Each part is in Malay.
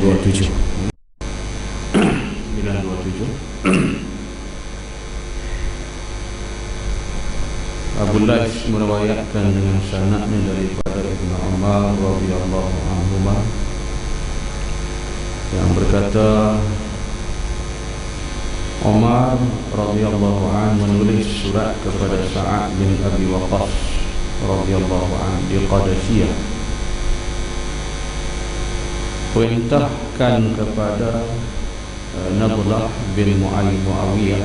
927 Abu Lais meriwayatkan dengan sanadnya daripada Ibnu Umar radhiyallahu anhuma yang berkata, Umar radhiyallahu anhu menulis surat kepada Sa'ad bin Abi Waqqas radhiyallahu anhu di Qadasiyah, perintahkan kepada Nadlah bin Muawiyah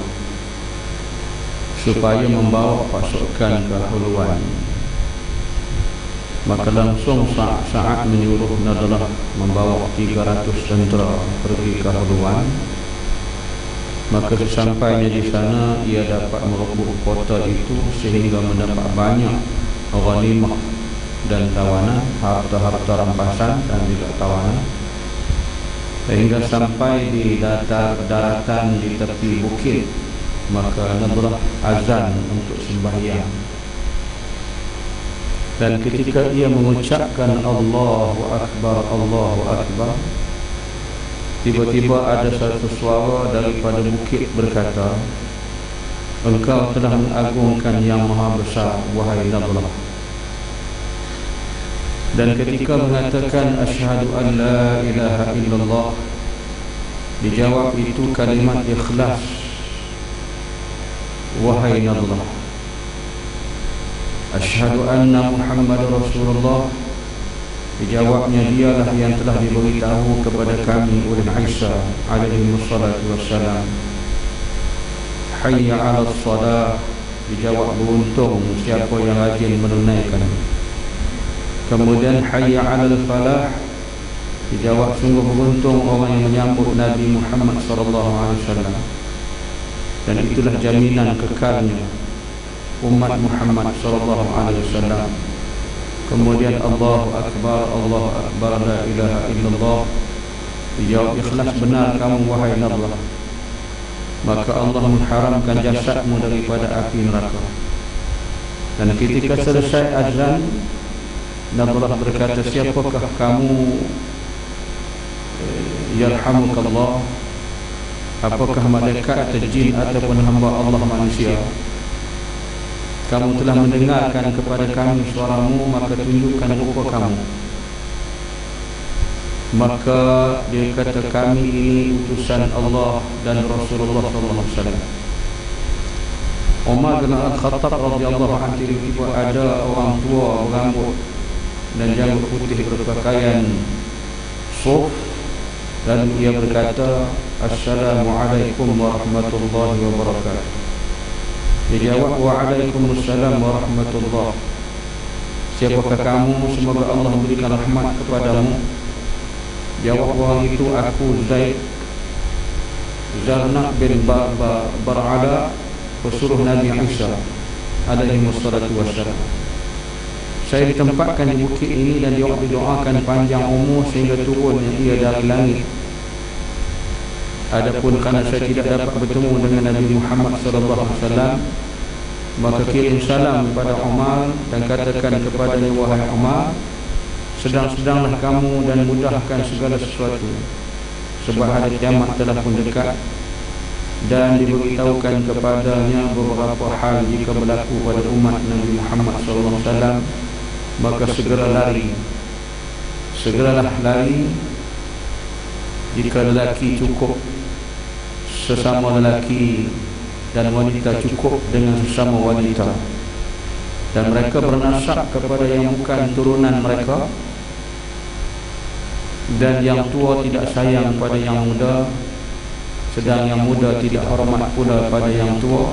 supaya membawa pasukan ke Hulwan. Maka langsung Sa'ad menyuruh Nadlah membawa 300 tentera pergi ke Hulwan. Maka sesampainya di sana ia dapat merebut kota itu sehingga mendapat banyak ghanimah dan tawanan, harta-harta rampasan dan juga tawanan, sehingga sampai di daratan di tepi bukit. Maka Nadlah azan untuk sembahyang, dan ketika ia mengucapkan Allahu Akbar, Allahu Akbar, tiba-tiba ada satu suara daripada bukit berkata, engkau telah mengagungkan yang maha besar, wahai Nadlah. Dan ketika mengatakan asyhadu an la ilaha illallah, dijawab itu kalimat ikhlas, wahai Nadlah. Asyhadu anna Muhammad Rasulullah, dijawabnya dialah yang telah diberitahu kepada kami oleh Isa alaihi wassalatu wassalam. Hayya 'alas shalah, dijawab beruntung siapa yang rajin menunaikan. Kemudian hayya 'alal falah, dijawab sungguh beruntung orang yang menyambut Nabi Muhammad sallallahu alaihi wasallam. Dan itulah jaminan kekalnya umat Muhammad sallallahu alaihi wasallam. Kemudian Allahu Akbar, Allahu Akbar, la ilaha illallah, dijawab ikhlas benar kamu wahai Nadlah. Maka Allah mengharamkan jasadmu daripada api neraka. Dan ketika selesai azan, Nadlah berkata, siapakah kamu yarhamukallah? Apakah malaikat atau jin ataupun hamba Allah manusia? Kamu telah mendengarkan kepada kami suaramu, maka tunjukkan rupa kamu. Maka dia kata, kami ini utusan Allah dan Rasulullah sallallahu alaihi wasallam. Umar bin Al-Khattab radhiyallahu anhu, tiba-tiba ada orang tua berambut dan janggut putih berpakaian suf, dan ia berkata, Assalamualaikum warahmatullahi wabarakatuh. Dia jawab, Waalaikumsalam warahmatullah. Siapakah kamu? Semoga Allah memberikan rahmat kepadamu. Jawab orang itu, aku Zaid Zarnaq bin Bar'ala, pesuruh Nabi Isa alaihi wassalatu wassalam. Saya ditempatkan di bukit ini dan didoakan panjang umur sehingga turunnya ia dari langit. Adapun kerana saya tidak dapat bertemu dengan Nabi Muhammad sallallahu alaihi wasallam, maka kirim salam kepada Umar dan katakan kepadanya, wahai Umar, sedang-sedanglah kamu dan mudahkan segala sesuatu, sebab hari kiamat telah pun dekat. Dan diberitahukan kepadanya beberapa hal jika berlaku pada umat Nabi Muhammad sallallahu alaihi wasallam, maka segeralah lari. Jika lelaki cukup sesama lelaki dan wanita cukup dengan sesama wanita, dan mereka bernasab kepada yang bukan turunan mereka, dan yang tua tidak sayang pada yang muda, sedang yang muda tidak hormat pula pada yang tua,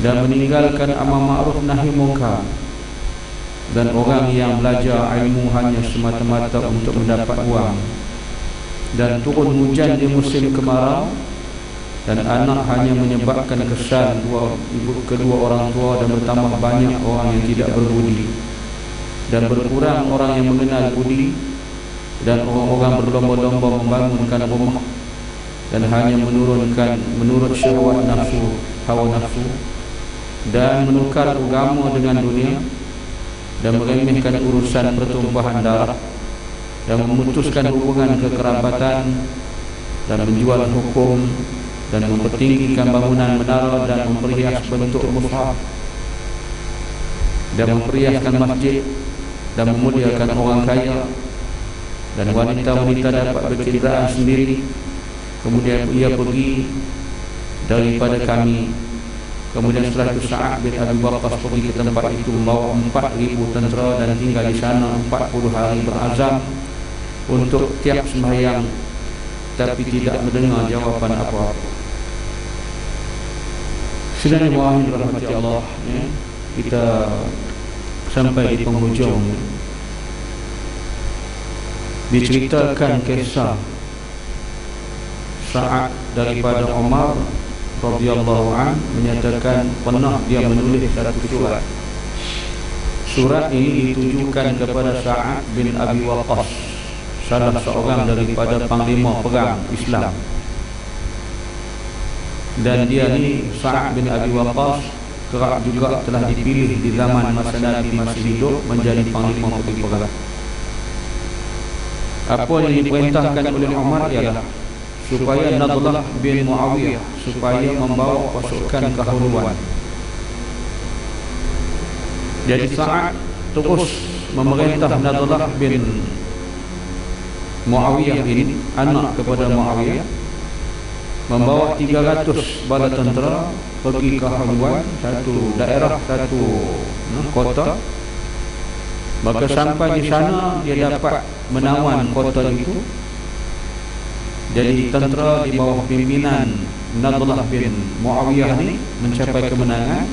dan meninggalkan amar ma'ruf nahi munkar, dan orang yang belajar ilmu hanya semata-mata untuk mendapat wang, dan turun hujan di musim kemarau, dan anak hanya menyebabkan kesal kedua orang tua, dan bertambah banyak orang yang tidak berbudi, dan berkurang orang yang mengenal budi, dan orang-orang berlomba-lomba membangunkan rumah, dan hanya menurut syahwat nafsu, hawa nafsu, dan menukar agama dengan dunia, dan meremehkan urusan pertumpahan darah, dan memutuskan hubungan kekerabatan dan menjual hukum dan mempertinggikan bangunan menara dan memperias bentuk mushaf dan memperiaskan masjid dan memuliakan orang kaya dan wanita-wanita dapat berceritaan sendiri. Kemudian ia pergi daripada kami. Kemudian setelah itu Sa'ad bin Abi Waqqas pergi ke tempat itu membawa 4,000 tentera dan tinggal di sana 40 hari berazam untuk tiap sembahyang, tapi tidak mendengar jawapan apa-apa. Sedang mohon rahmati Allah, kita sampai di penghujung. Diceritakan kisah Sa'ad daripada Umar radhiyallahu an menyatakan pernah dia menulis satu surat. Surat ini ditujukan kepada Sa'ad bin Abi Waqqas, salah seorang daripada panglima perang Islam. Dan dia ni Sa'ad bin Abi Waqqas kerap juga telah dipilih di zaman masa Nabi masih hidup menjadi panglima perang. Apa yang diperintahkan oleh Umar ialah supaya Nadlah bin Muawiyah supaya membawa pasukan kehaluan. Jadi Sa'ad terus memerintah Nadlah bin Muawiyah ini, anak kepada Muawiyah, membawa 300 bala tentera pergi ke haluan, satu daerah, satu kota. Maka sampai di sana dia dapat menawan kota itu. Jadi tentera di bawah pimpinan Nadlah bin Muawiyah ni mencapai kemenangan.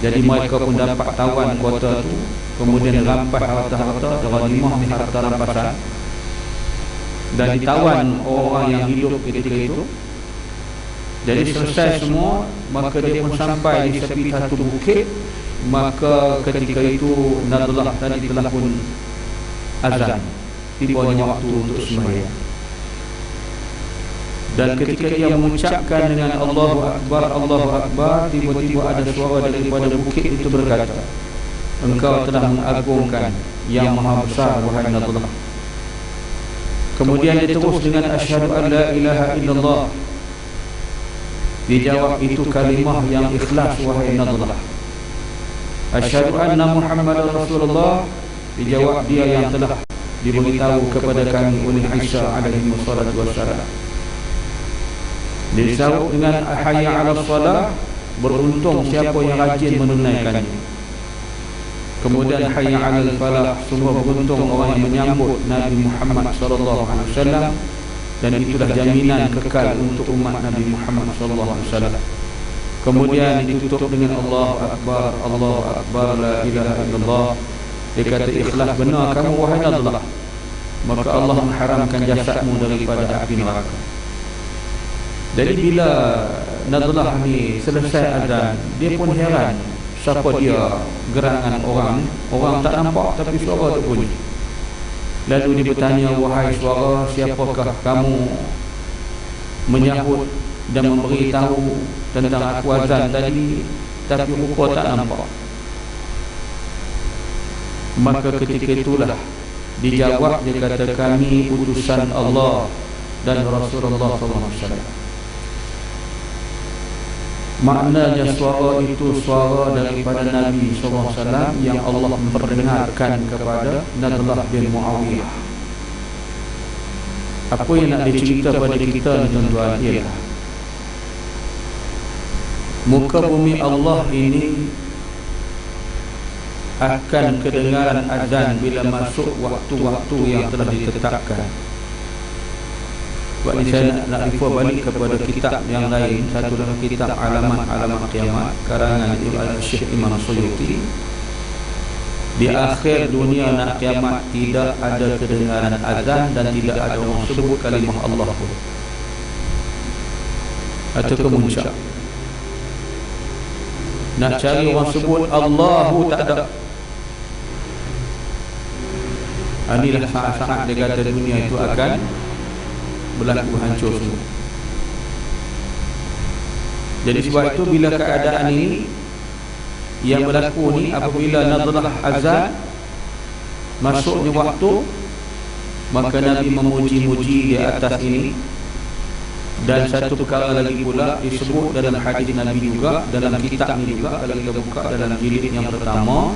Jadi mereka pun dapat tawan kota itu, kemudian rampas harta-harta, ghanimah ni harta rampasan, dan ditawan orang yang hidup ketika itu. Jadi selesai semua, maka dia pun sampai di tepi satu bukit. Maka ketika itu Nadlah tadi telah pun azan, tibanya waktu untuk sembahyang. Dan ketika dia mengucapkan dengan Allahu Akbar, Allahu Akbar, tiba-tiba ada suara daripada bukit itu berkata, engkau telah mengagungkan yang maha besar, wahai Nadlah. Kemudian dia terus dengan asyhadu an la ilaha illallah. Dijawab itu kalimah yang ikhlas, wahai Nadlah. Asyhadu anna Muhammadar Rasulullah. Dijawab dia yang telah diberitahu kepada kami oleh Aisyah alaihi wassalatu wassalam. Disahut dengan hayya 'alas salah, beruntung siapa yang rajin menunaikannya. Kemudian hayya 'alal falah, semua beruntung orang yang menyambut Nabi Muhammad sallallahu alaihi wasallam, dan itulah jaminan kekal untuk umat Nabi Muhammad sallallahu alaihi wasallam. Kemudian ditutup dengan Allahu Akbar, Allahu Akbar, la ilaha illallah. Dia kata, ikhlas benar kamu wahai Nadlah, maka Allah mengharamkan jasadmu daripada api neraka. Jadi bila Nadlah ni selesai azan, dia pun heran siapa dia gerangan orang tak nampak tapi suara tu bunyi. Lalu dia bertanya, wahai suara, siapakah kamu menyahut dan memberitahu tentang aku azan tadi, tapi rupa tak nampak? Maka ketika itulah dijawab, dia kata, kami utusan Allah dan Rasulullah SAW. Maknanya suara itu suara daripada Nabi SAW yang Allah memperdengarkan kepada Nadlah bin Muawiyah. Apa yang nak dicerita pada kita ni tuan-tuan ialah muka bumi Allah ini akan kedengaran azan bila masuk waktu-waktu yang telah ditetapkan. Sebab ini saya nak refer balik kepada kitab yang lain. Satu dalam kitab Alamat-Alamat Kiamat karangan Al-Syekh Imam Suyuti. Di akhir dunia nak kiamat tidak ada kedengaran azan dan tidak ada orang sebut kalimah Allah pun, atau kemuncak. Nak cari orang sebut Allahu tak ada. Inilah saat-saat dia kata dunia itu akan berlaku hancur semua. Jadi sebab itu bila keadaan ini yang berlaku ni, apabila Nadlah azan, masuknya waktu, Maka Nabi memuji-muji di atas ini. Dan satu perkara lagi pula disebut dalam hadis Nabi juga, dalam kitab ni juga, kalau kita buka dalam jilid yang pertama,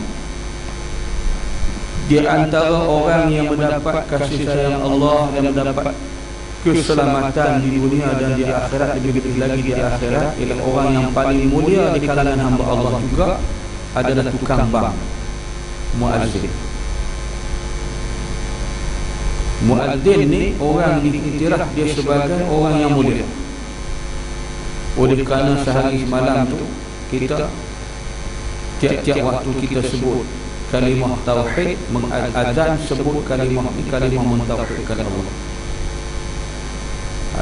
di antara orang yang mendapat kasih sayang Allah dan mendapat keselamatan di dunia dan di akhirat, lebih-lebih lagi di akhirat, ialah orang yang paling mulia di kalangan hamba Allah juga adalah tukang bang, muazzin. Muazzin ni orang diiktiraf dia sebagai orang yang mulia. Oleh kerana sehari semalam tu kita tiap-tiap waktu kita sebut kalimah tauhid, azan sebut kalimah ni, kalimah mentauhidkan Allah.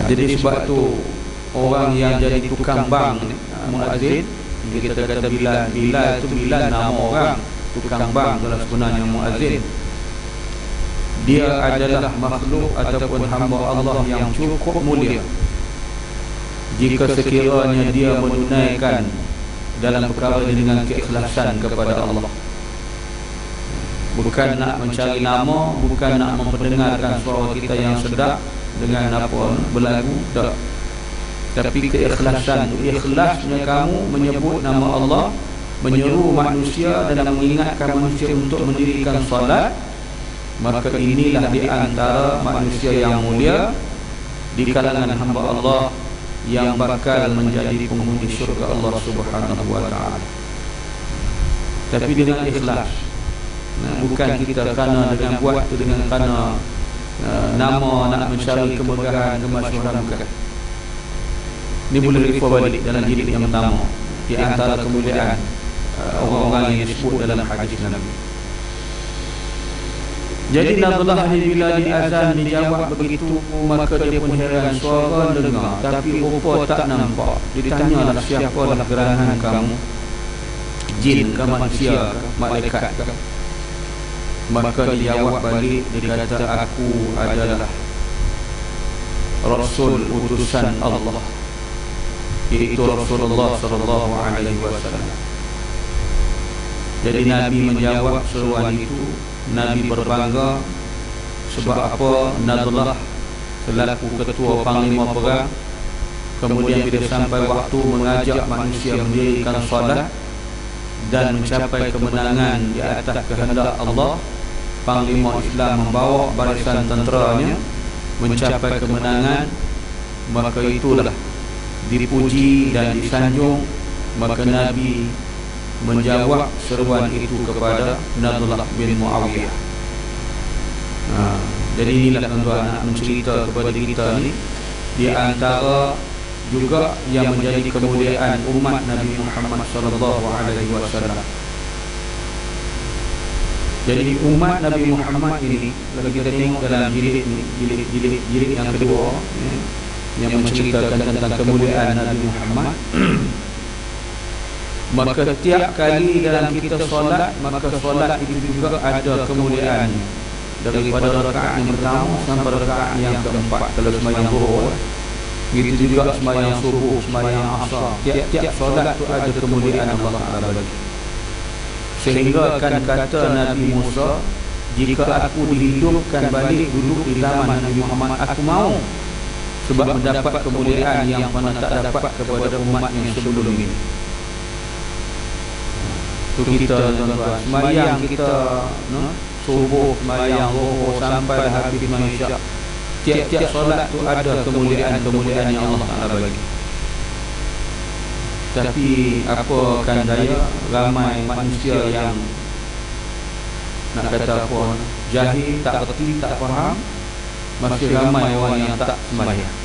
Jadi sebab tu orang yang jadi tukang bang ni, muazzin, kita kata Bilal. Bilal tu Bilal nama orang, tukang bang dalam sebenarnya muazzin. Dia adalah makhluk ataupun hamba Allah yang cukup mulia. Jika sekiranya dia menunaikan dalam perkara ini dengan keikhlasan kepada Allah, bukan nak mencari nama, bukan nak memperdengarkan suara kita yang sedap dengan apa berlagu, tak. Tapi keikhlasan, ikhlasnya kamu menyebut nama Allah, menyeru manusia dan mengingatkan manusia untuk mendirikan salat, maka inilah di antara manusia yang mulia di kalangan hamba Allah yang bakal menjadi penghuni syurga Allah Subhanahu wa taala. Tapi dengan ikhlas. Bukan kita kerana dengan buat tu dengan kerana nama, nak mencari kemegahan, kemasyhuran, bukan. Ini boleh refer balik dalam jilid yang pertama, di antara kemuliaan orang-orang yang disebut dalam hadis Nabi. Jadi Nabiullah bila di azan dijawab begitu, maka dia pun heran, suara dengar tapi rupa tak nampak. Ditanyalah, siapalah gerangan kamu? Jin ke manusia ke malaikat ke? Maka dijawab balik, dia kata, aku adalah Rasul utusan Allah, iaitu Rasulullah sallallahu alaihi wasallam. Jadi Nabi menjawab seruan itu. Nabi berbangga sebab apa? Nabiullah selaku ketua panglima perang, kemudian bila sampai waktu mengajak manusia mendirikan salat dan mencapai kemenangan di atas kehendak Allah, panglima Islam membawa barisan tenteranya mencapai kemenangan, maka itulah dipuji dan disanjung. Maka Nabi menjawab seruan itu kepada Nabiullah bin Muawiyah. Jadi inilah tuan-tuan, nak mencerita kepada kita ni di antara juga yang menjadi kemuliaan umat Nabi Muhammad sallallahu alaihi wasallam. Jadi umat Nabi Muhammad ini, kalau kita tengok dalam jilid ni, jilid yang kedua, yang menceritakan tentang kemuliaan Nabi Muhammad, maka setiap kali dalam kita solat, maka solat itu juga ada kemuliaan. Daripada rakaat yang pertama sampai rakaat yang keempat, kalau sembahyang zuhur, begitu juga sembahyang subuh, sembahyang asar, tiap-tiap solat itu ada kemuliaan Allah Taala bagi. Sehingga kan kata Nabi Musa, jika aku dihidupkan balik duduk di zaman Nabi Muhammad, aku mau, sebab mendapat kemuliaan yang mana tak dapat kepada umat yang sebelum ini. Itu kita tuan-tuan, sembahyang kita subuh, sembahyang zuhur sampai habis manusia, tiap-tiap solat tu ada kemuliaan yang Allah Taala bagi. Tapi apa kan daya, ramai manusia yang nak kata apa, jahil, tak erti, tak faham. Masih ramai orang yang tak sembahyang,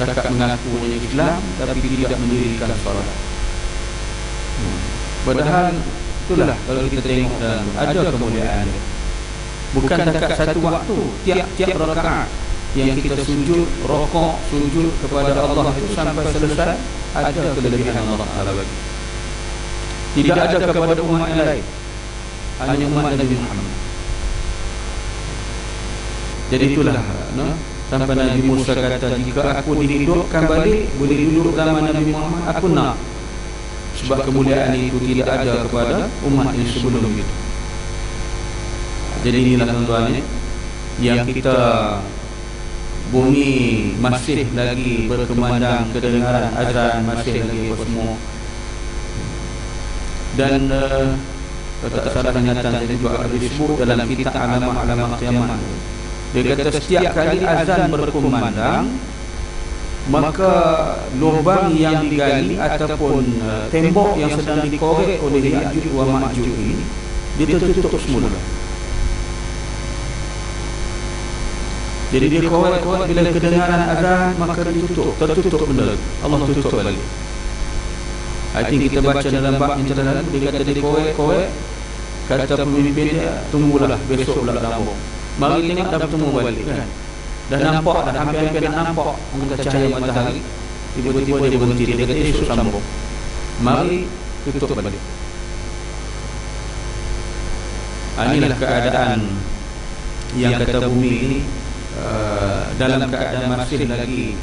cakap mengaku Islam tapi tidak mendirikan solat. Padahal itulah kalau kita tengok dalam ada kemuliaan dia. Bukan dekat satu waktu, tiap-tiap rakaat yang kita sujud, rokok, sujud kepada Allah itu sampai selesai, ada kelebihan Allah Taala bagi. Tidak ada kepada umat yang lain, hanya umat Nabi Muhammad. Jadi itulah sampai Nabi Musa kata, jika aku dihidupkan balik boleh duduk zaman Nabi Muhammad, aku nak. Sebab kemuliaan itu tidak ada kepada umat yang sebelum itu. Jadi inilah tuan-tuan, yang kita bumi masih lagi berkemandang kedengaran azan, masih lagi semua. Dan tak salah ingatan tadi juga ada disebut dalam kitab Alamah-Alamah Kiamat. Dia kata setiap kali azan berkumandang, maka lubang yang digali ataupun tembok yang sedang dikorek oleh Ya'juj wa Ma'juj ini, dia tertutup semula. Jadi dia korek-korek, bila kedengaran azan maka ditutup, tertutup benda. Allah tutup balik. I think kita baca dalam bab yang telah lalu, dia kata dia korek-korek, kata pemimpin dia, tunggulah besok pula sambung. Mari tengok dah bertemu balik kan. Dah nampak dah, hampir-hampir dah nampak muka cahaya matahari. Tiba-tiba dia berhenti, dia kata esok sambung. Mari tutup balik. Inilah keadaan yang kata bumi ini dalam keadaan masih lagi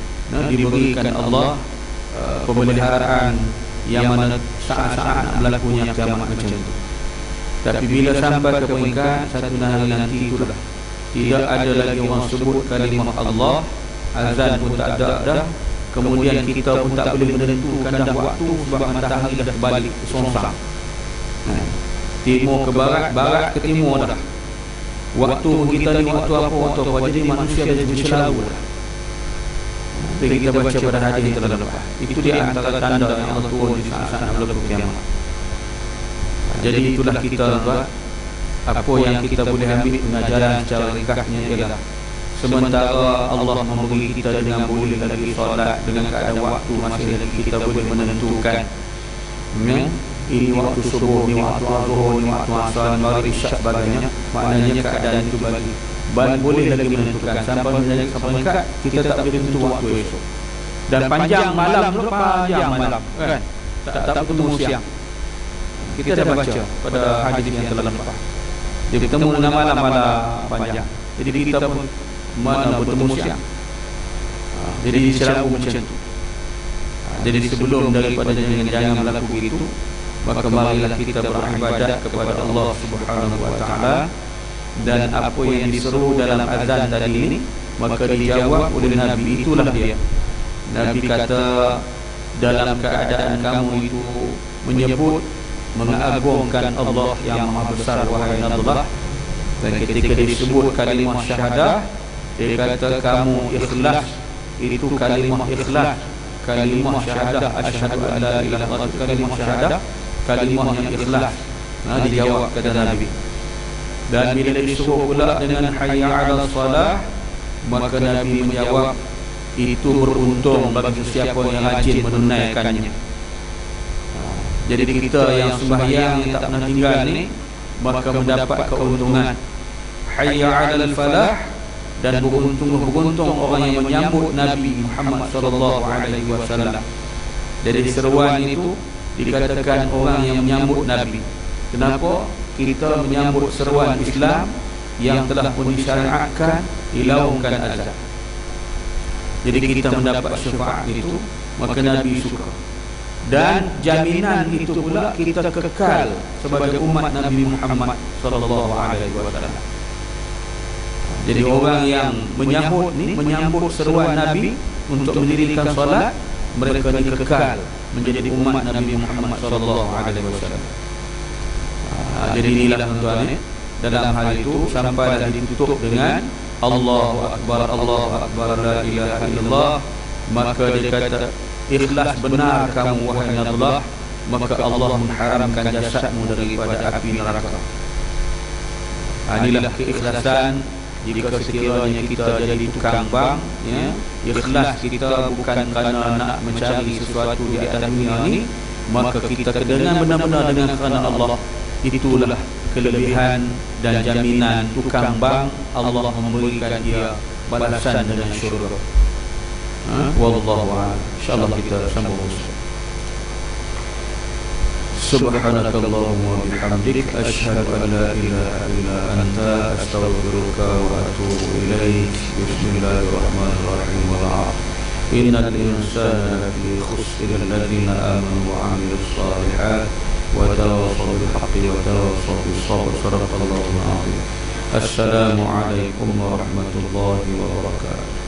diberikan Allah pemeliharaan yang mana saat-saat berlakunya kiamat macam itu. Tapi bila sampai ke peringkat satu hari nanti itulah tidak ada lagi orang sebut kalimah Allah, azan pun tak ada dah, kemudian kita pun tak boleh menentukan dah waktu sebab matahari dah terbalik ke songsang, timur ke barat, barat ke timur dah. Waktu kita ni waktu apa, waktu apa, jadi manusia dah bercelau dah. Jadi kita baca pada hadis yang telah lepas, itu dia antara tanda yang Allah turun di saat-saat berlaku kiamat. Jadi itulah kita buat. Apa yang kita boleh ambil pengajaran secara ringkasnya ialah, sementara Allah memberi kita dengan boleh lagi solat dengan keadaan waktu masih lagi kita boleh menentukan ini waktu subuh, ni waktu zuhur, ni waktu asar, maghrib, isyak sebagainya. Maknanya keadaan itu bagi boleh lagi menentukan. Sampai ringkat kita tak boleh tentu waktu esok. Dan panjang malam tu, panjang malam kan, tak bertemu siang. Kita dah baca pada hadis yang telah lepas, dia bertemu dengan malam panjang. Jadi kita pun mana bertemu siang. Jadi selalu macam tu. Jadi sebelum daripada jangan berlaku begitu, maka marilah kita beribadat kepada Allah Subhanahu wa taala. Dan apa yang diseru dalam azan tadi ini, maka dijawab oleh Nabi, itulah dia. Nabi kata, dalam keadaan kamu itu menyebut, mengagungkan Allah yang Maha Besar, wahai Nabiullah. Dan ketika disebut kalimah syahadah, dia kata kamu ikhlas, itu kalimah ikhlas, kalimah syahadah, asyhadu an la ilaha illallah, kalimah syahadah, kalimah yang ikhlas. Dijawab kata Nabi. Dan bila disuruh pula dengan hayya 'alas salah, maka Nabi menjawab, itu beruntung bagi siapa yang rajin menunaikannya. Jadi kita yang sembahyang yang tak pernah tinggal ni, maka mendapat keuntungan. Hayya 'alal falah, dan beruntung orang yang menyambut Nabi Muhammad sallallahu alaihi wasallam. Jadi seruan itu dikatakan orang yang menyambut Nabi. Kenapa? Kita menyambut seruan Islam yang telah pun disyariatkan, dilaungkan azan. Jadi kita mendapat syafaat itu, maka Nabi suka. Dan jaminan itu pula kita kekal sebagai umat Nabi Muhammad sallallahu alaihi wasallam. Jadi orang yang menyambut seruan Nabi untuk mendirikan solat, mereka ni kekal menjadi umat Nabi Muhammad sallallahu alaihi wasallam. Jadi inilah tuan-tuan, dalam hal itu sampailah ditutup dengan Allahu Akbar, Allahu Akbar, la ilaha illallah. Maka dia kata, ikhlas benar kamu wahai Nabiullah, maka Allah mengharamkan jasadmu daripada api neraka. Inilah keikhlasan. Jika sekiranya kita jadi tukang bank, ikhlas kita bukan kerana nak mencari sesuatu di atas dunia ini, maka kita dengan benar-benar dengan kerana Allah. Itulah kelebihan dan jaminan tukang bank, Allah memberikan dia balasan dengan syurga. Wallahu a'lam. Insyaallah kita sambung. Subhanakallahumma wa bihamdik, asyhadu an la ilaha illa anta, astaghfiruka wa atubu ilaik. Bismillahirrahmanirrahim. Innal insana lafi khusr illa alladziina aamanu wa 'amilus shalihaat wa tawassaw bil haqqi wa tawassaw bis sabr. Sadaqallahul 'azim. Assalamualaikum warahmatullahi wabarakatuh.